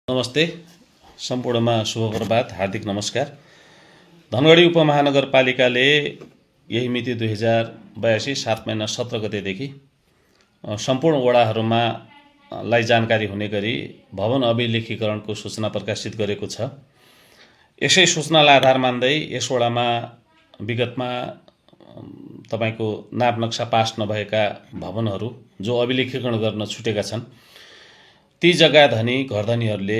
नमस्ते, सम्पूर्णमा शुभ प्रभात, हार्दिक नमस्कार। धनगढी उपमहानगरपालिकाले यही मिति 2082 7 महिना 17 गतेदेखि सम्पूर्ण वडाहरूमा लाई जानकारी हुने गरी भवन अभिलेखीकरणको सूचना प्रकाशित गरेको छ। यसै सूचनालाई आधार मान्दै यस वडामा विगतमा तपाईको नाप नक्सा पास नभएका भवनहरू जो अभिलेखीकरण गर्न छुटेका छन्, ती जग्गा धनी घरधनीहरूले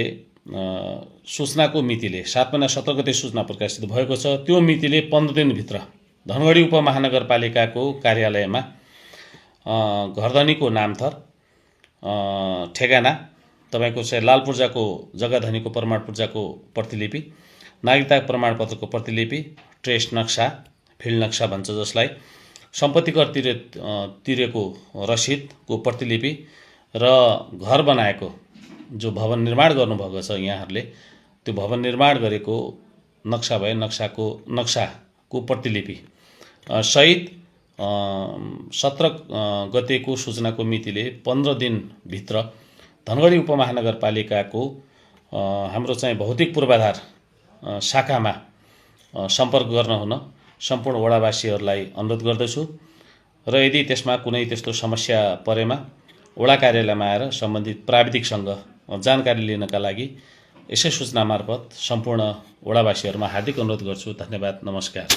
सूचनाको मितिले 7 महिना 17 गते सूचना प्रकाशित भएको छ। त्यो मितिले 15 दिनभित्र धनगढी उपमहानगरपालिकाको कार्यालयमा घरधनीको नामथर, ठेगाना, तपाईको चाहिँ लाल पूर्जाको जग्गा धनीको प्रमाण पूर्जाको प्रतिलिपि, नागरिकता प्रमाणपत्रको प्रतिलिपि, ट्रेस नक्सा, फिल्ड नक्सा भन्छ जसलाई, सम्पत्ति कर तिरेको रसिदको प्रतिलिपि र घर बनाएको जो भवन निर्माण गर्नुभएको छ यहाँहरूले त्यो भवन निर्माण गरेको नक्सा भए नक्साको प्रतिलिपि सहित 17 गतेको सूचनाको मितिले 15 दिनभित्र धनगढी उपमहानगरपालिकाको हाम्रो चाहिँ भौतिक पूर्वाधार शाखामा सम्पर्क गर्न हुन सम्पूर्ण वडावासीहरूलाई अनुरोध गर्दछु र यदि त्यसमा कुनै त्यस्तो समस्या परेमा वडा कार्यालयमा आएर सम्बन्धित प्राविधिकसँग जानकारी लिनका लागि यसै सूचना मार्फत सम्पूर्ण वडावासीहरूमा हार्दिक अनुरोध गर्छु। धन्यवाद, नमस्कार।